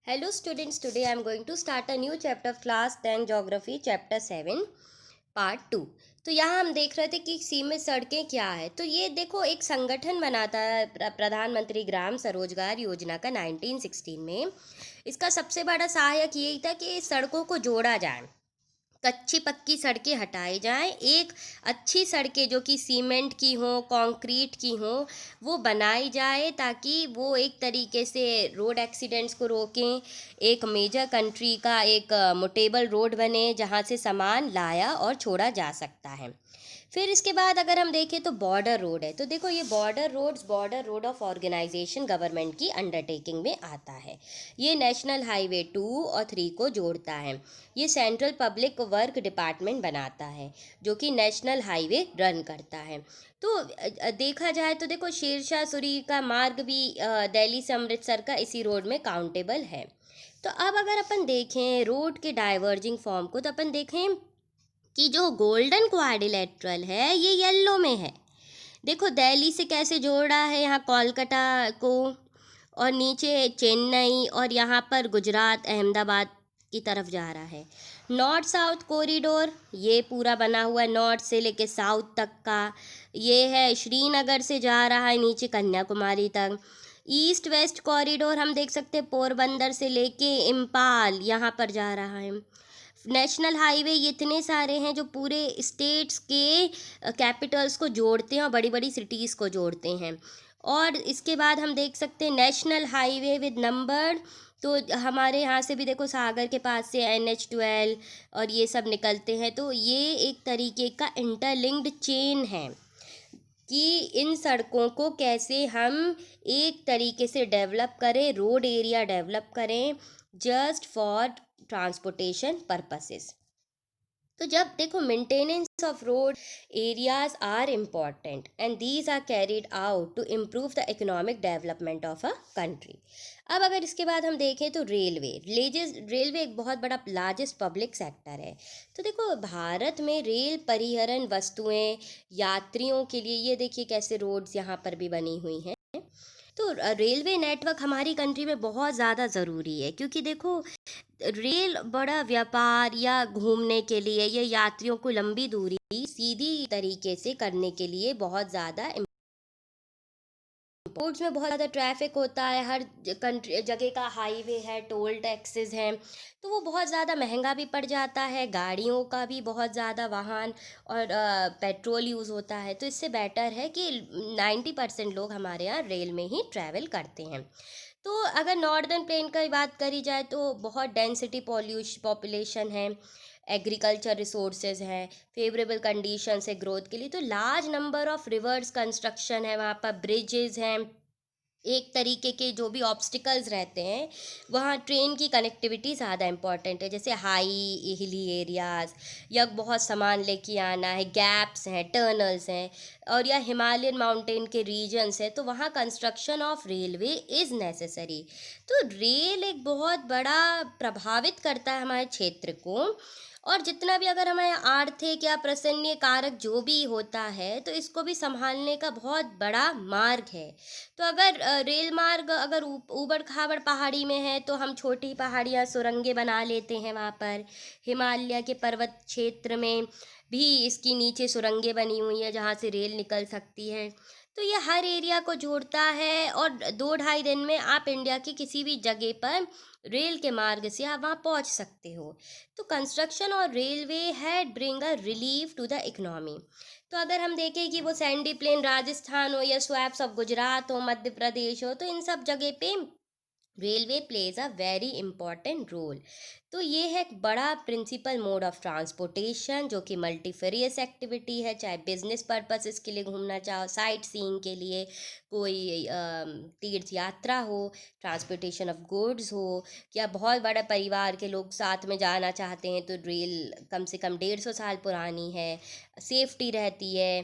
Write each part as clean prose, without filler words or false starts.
Hello students, today I am going to start a new chapter of class 10 geography chapter 7 part 2। तो यहाँ हम देख रहे थे कि सीमित सड़कें क्या है। तो ये देखो एक संगठन बनाता है प्रधानमंत्री ग्राम स्वरोजगार योजना का 1916 में। इसका सबसे बड़ा सहायक यही था कि सड़कों को जोड़ा जाए, कच्ची पक्की सड़कें हटाई जाएं, एक अच्छी सड़कें जो कि सीमेंट की हों, कंक्रीट की हों, वो बनाई जाए ताकि वो एक तरीके से रोड एक्सीडेंट्स को रोकें। एक मेजर कंट्री का एक मोटेबल रोड बने जहाँ से सामान लाया और छोड़ा जा सकता है। फिर इसके बाद अगर हम देखें तो बॉर्डर रोड है। तो देखो ये border road of organisation government की अंडरटेकिंग में आता है। ये नेशनल हाईवे 2 और 3 को जोड़ता है। ये सेंट्रल पब्लिक वर्क डिपार्टमेंट बनाता है जो कि नेशनल हाईवे रन करता है। तो देखा जाए तो देखो शेरशाह सूरी का मार्ग भी दिल्ली से अमृतसर का इसी रोड में काउंटेबल है। तो अब अगर अपन देखें रोड के डाइवर्जिंग फॉर्म को, तो अपन देखें कि जो गोल्डन क्वाड्रिलेटरल है ये येलो में है। देखो दिल्ली से कैसे जोड़ा है यहाँ कोलकाता को, और नीचे चेन्नई, और यहाँ पर गुजरात अहमदाबाद की तरफ जा रहा है। नॉर्थ साउथ कॉरिडोर ये पूरा बना हुआ है नॉर्थ से लेके साउथ तक का। ये है श्रीनगर से जा रहा है नीचे कन्याकुमारी तक। ईस्ट वेस्ट कॉरिडोर हम देख सकते हैं पोरबंदर से लेके इम्पाल यहाँ पर जा रहा है। नेशनल हाईवे ये इतने सारे हैं जो पूरे स्टेट्स के कैपिटल्स को जोड़ते हैं और बड़ी बड़ी सिटीज़ को जोड़ते हैं। और इसके बाद हम देख सकते हैं नेशनल हाईवे विद नंबर। तो हमारे यहाँ से भी देखो सागर के पास से NH12 और ये सब निकलते हैं। तो ये एक तरीके का इंटरलिंक्ड चेन है कि इन सड़कों को कैसे हम एक तरीके से डेवलप करें, रोड एरिया डेवलप करें जस्ट फॉर ट्रांसपोर्टेशन पर्पसेस। तो जब देखो maintenance of road areas are important and these are carried out to improve the economic development of a country. अब अगर इसके बाद हम देखें तो रेलवे एक बहुत बड़ा लार्जेस्ट पब्लिक सेक्टर है। तो देखो भारत में रेल परिवहन वस्तुएं यात्रियों के लिए ये देखिए कैसे रोड्स यहाँ पर भी बनी हुई हैं। तो रेलवे नेटवर्क हमारी कंट्री में बहुत ज़्यादा ज़रूरी है क्योंकि देखो रेल बड़ा व्यापार या घूमने के लिए या यात्रियों को लंबी दूरी सीधी तरीके से करने के लिए बहुत ज़्यादा रोड्स में बहुत ज़्यादा ट्रैफिक होता है, हर कंट्री जगह का हाईवे है, टोल टैक्सेस हैं, तो वो बहुत ज़्यादा महंगा भी पड़ जाता है, गाड़ियों का भी बहुत ज़्यादा वाहन और पेट्रोल यूज़ होता है। तो इससे बेटर है कि 90% लोग हमारे यहाँ रेल में ही ट्रैवल करते हैं। तो अगर नॉर्दर्न प्लेन की बात करी जाए तो बहुत डेंसिटी पॉपुलेशन है, एग्रीकल्चर रिसोर्सेज हैं, फेवरेबल कंडीशंस है ग्रोथ के लिए। तो large number of reverse construction है, वहाँ पर ब्रिजेस हैं, एक तरीके के जो भी ऑब्स्टिकल्स रहते हैं वहाँ ट्रेन की कनेक्टिविटी ज़्यादा इम्पॉर्टेंट है। जैसे हाई हिली एरियाज़ या बहुत सामान लेके आना है, गैप्स हैं, टनल्स हैं, और या हिमालयन माउंटेन के रीजन्स है, तो वहाँ construction of railway is necessary. तो रेल एक बहुत बड़ा प्रभावित करता है हमारे क्षेत्र को, और जितना भी अगर हमें आर्थिक या प्रसन्य कारक जो भी होता है तो इसको भी संभालने का बहुत बड़ा मार्ग है। तो अगर रेल मार्ग अगर ऊबड़ खाबड़ पहाड़ी में है तो हम छोटी पहाड़ियाँ सुरंगें बना लेते हैं वहाँ पर। हिमालय के पर्वत क्षेत्र में भी इसकी नीचे सुरंगें बनी हुई हैं जहाँ से रेल निकल सकती है। तो ये हर एरिया को जोड़ता है और 2-2.5 दिन में आप इंडिया की किसी भी जगह पर रेल के मार्ग से आप वहाँ पहुँच सकते हो। तो कंस्ट्रक्शन और railway had bring a relief to the economy. तो अगर हम देखें कि वो सैंडी प्लेन राजस्थान हो या स्वैप्स ऑफ गुजरात हो, मध्य प्रदेश हो, तो इन सब जगह पे railway plays a very important role. तो ये है एक बड़ा प्रिंसिपल मोड ऑफ ट्रांसपोर्टेशन जो कि मल्टीफेरियस एक्टिविटी है, चाहे बिजनेस पर्पसेस के लिए घूमना चाहो, साइट सीइंग के लिए, कोई तीर्थ यात्रा हो, ट्रांसपोर्टेशन ऑफ गुड्स हो, या बहुत बड़ा परिवार के लोग साथ में जाना चाहते हैं तो रेल कम से कम 150 साल पुरानी है, सेफ्टी रहती है,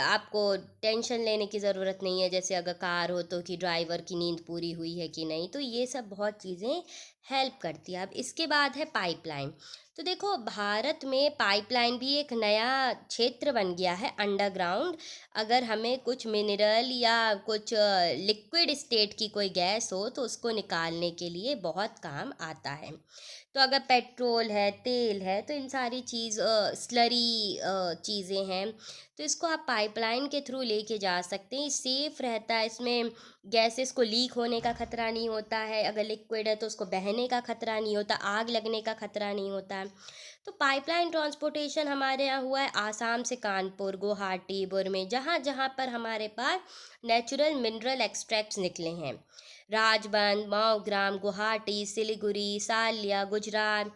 आपको टेंशन लेने की ज़रूरत नहीं है जैसे अगर कार हो तो कि ड्राइवर की नींद पूरी हुई है कि नहीं। तो ये सब बहुत चीज़ें हेल्प करती है। अब इसके बाद है पाइपलाइन। तो देखो भारत में पाइपलाइन भी एक नया क्षेत्र बन गया है अंडरग्राउंड। अगर हमें कुछ मिनरल या कुछ लिक्विड स्टेट की कोई गैस हो तो उसको निकालने के लिए बहुत काम आता है। तो अगर पेट्रोल है, तेल है, तो इन सारी स्लरी चीज़ें हैं, तो इसको आप पाइपलाइन के थ्रू लेके जा सकते हैं। सेफ़ रहता है, इसमें गैसेस को लीक होने का खतरा नहीं होता है। अगर लिक्विड है तो उसको बहने का खतरा नहीं होता, आग लगने का खतरा नहीं होता है। तो पाइपलाइन ट्रांसपोर्टेशन हमारे यहाँ हुआ है आसाम से कानपुर, गुवाहाटी, बुरमे, जहाँ जहाँ पर हमारे पास नेचुरल मिनरल एक्सट्रैक्ट्स निकले हैं। राजबंद, मौग्राम, गुवाहाटी, सिलीगुड़ी, सालिया, गुजरात,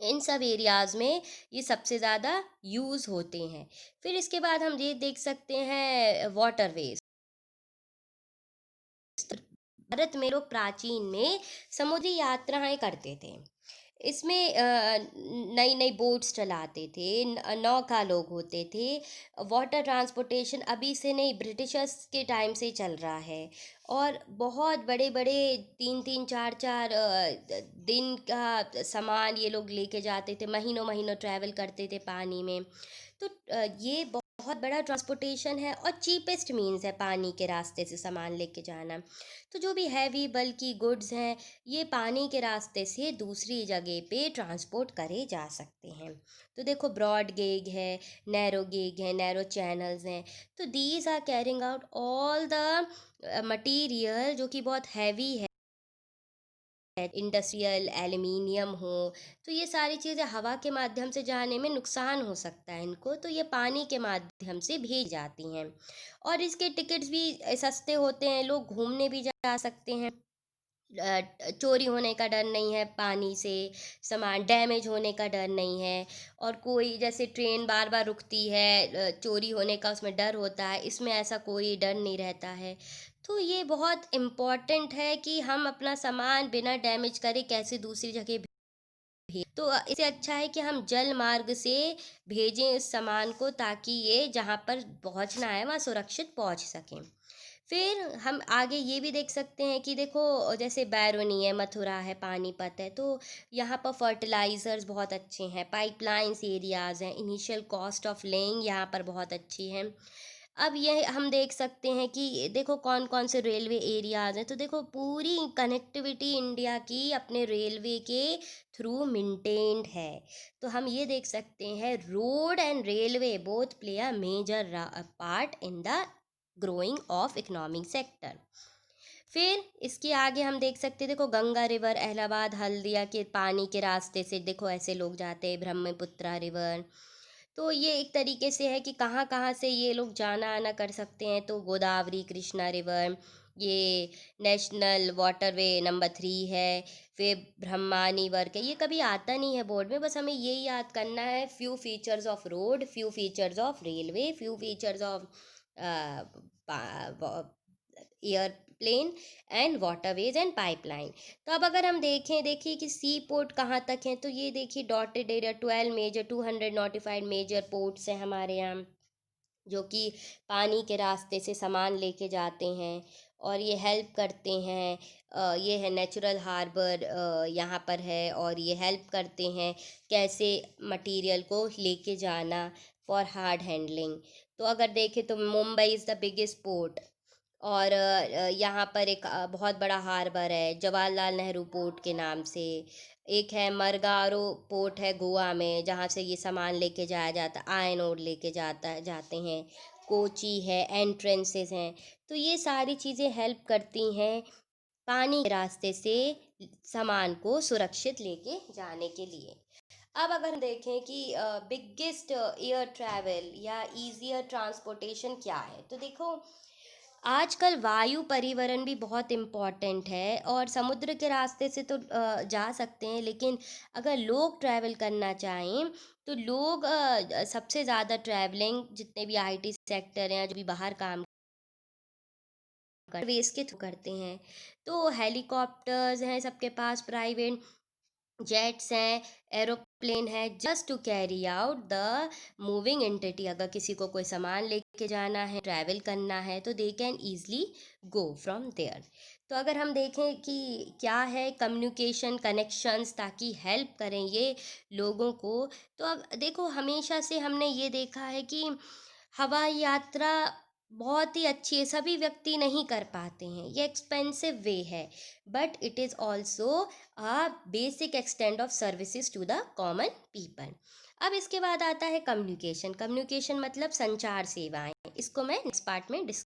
इन सब एरियाज़ में ये सबसे ज़्यादा यूज़ होते हैं। फिर इसके बाद हम ये देख सकते हैं वाटरवेज़। भारत में लोग प्राचीन में समुद्री यात्राएं करते थे। इसमें नई नई बोट्स चलाते थे, नौका लोग होते थे। वाटर ट्रांसपोर्टेशन अभी से नहीं, ब्रिटिशर्स के टाइम से चल रहा है। और बहुत बड़े बड़े 3 3 4 4 दिन का सामान ये लोग लेके जाते थे, महीनों महीनों ट्रैवल करते थे पानी में। तो ये बहुत बड़ा ट्रांसपोर्टेशन है और चीपेस्ट मीन्स है पानी के रास्ते से सामान लेके जाना। तो जो भी हैवी बल्कि गुड्स हैं, ये पानी के रास्ते से दूसरी जगह पे ट्रांसपोर्ट करे जा सकते हैं। तो देखो ब्रॉड गेज है, नैरो चैनल्स हैं। तो these are carrying out all the material जो कि बहुत हैवी है। इंडस्ट्रियल एल्युमिनियम हो, तो ये सारी चीज़ें हवा के माध्यम से जाने में नुकसान हो सकता है इनको, तो ये पानी के माध्यम से भेज जाती हैं। और इसके टिकट्स भी सस्ते होते हैं, लोग घूमने भी जा सकते हैं। चोरी होने का डर नहीं है पानी से, सामान डैमेज होने का डर नहीं है। और कोई जैसे ट्रेन बार बार रुकती है, चोरी होने का उसमें डर होता है, इसमें ऐसा कोई डर नहीं रहता है। तो ये बहुत इम्पॉर्टेंट है कि हम अपना सामान बिना डैमेज करे कैसे दूसरी जगह भेज। तो इससे अच्छा है कि हम जल मार्ग से भेजें इस सामान को, ताकि ये जहाँ पर पहुँचना है वहाँ सुरक्षित पहुँच सकें। फिर हम आगे ये भी देख सकते हैं कि देखो जैसे बैरोनी है, मथुरा है, पानीपत है, तो यहाँ पर फर्टिलाइज़र्स बहुत अच्छे हैं, पाइपलाइंस एरियाज़ हैं, इनिशियल कॉस्ट ऑफ लेइंग यहाँ पर बहुत अच्छी है। अब यह हम देख सकते हैं कि देखो कौन कौन से रेलवे एरियाज़ हैं। तो देखो पूरी कनेक्टिविटी इंडिया की अपने रेलवे के थ्रू मेंटेन्ड है। तो हम ये देख सकते हैं road and railway both play a major part in the growing of economic sector. फिर इसके आगे हम देख सकते हैं, देखो गंगा रिवर, इलाहाबाद हल्दिया के पानी के रास्ते से देखो ऐसे लोग जाते हैं, ब्रह्मपुत्रा रिवर। तो ये एक तरीके से है कि कहाँ कहाँ से ये लोग जाना आना कर सकते हैं। तो गोदावरी, कृष्णा रिवर, ये नेशनल वाटरवे नंबर 3 है। फिर ब्रह्मानी वर्क है, ये कभी आता नहीं है बोर्ड में, बस हमें ये याद करना है। Few features of road, few features of railway, few features of airplane and waterways and pipeline. तो अब अगर हम देखिए कि सी पोर्ट कहाँ तक हैं, तो ये देखिए dotted area 12 major 200 notified major ports हैं हमारे यहाँ, जो कि पानी के रास्ते से सामान लेके जाते हैं और ये हेल्प करते हैं। ये है नेचुरल हार्बर यहाँ पर है, और ये हेल्प करते हैं कैसे मटेरियल को लेके जाना फॉर हार्ड हैंडलिंग। तो अगर देखें तो Mumbai is the biggest port. और यहाँ पर एक बहुत बड़ा हार्बर है जवाहरलाल नेहरू पोर्ट के नाम से। एक है मरगारो पोर्ट है गोवा में, जहाँ से ये सामान लेके जाया जाता, आयरन ओर लेके जाते हैं। कोची है, एंट्रेंसेस हैं। तो ये सारी चीज़ें हेल्प करती हैं पानी के रास्ते से सामान को सुरक्षित लेके जाने के लिए। अब अगर हम देखें कि बिगेस्ट एयर ट्रैवल या इजियर ट्रांसपोर्टेशन क्या है, तो देखो आजकल वायु परिवहन भी बहुत इम्पॉर्टेंट है। और समुद्र के रास्ते से तो जा सकते हैं, लेकिन अगर लोग ट्रैवल करना चाहें तो लोग सबसे ज़्यादा ट्रैवलिंग जितने भी आईटी सेक्टर हैं, जो भी बाहर काम वेज के थ्रू करते हैं। तो हेलीकॉप्टर्स हैं सबके पास, प्राइवेट जेट्स हैं, एरोप्लेन है, just to carry out the moving entity. अगर किसी को कोई सामान ले के जाना है, ट्रैवल करना है, तो they can easily go from there. तो अगर हम देखें कि क्या है कम्युनिकेशन, कनेक्शंस, ताकि हेल्प करें ये लोगों को, तो अब देखो हमेशा से हमने ये देखा है कि हवाई यात्रा बहुत ही अच्छी है, सभी व्यक्ति नहीं कर पाते हैं, ये एक्सपेंसिव वे है, but it is also a basic extend of services to the common people. अब इसके बाद आता है कम्युनिकेशन। कम्युनिकेशन मतलब संचार सेवाएं, इसको मैं नेक्स्ट पार्ट में डिस्कस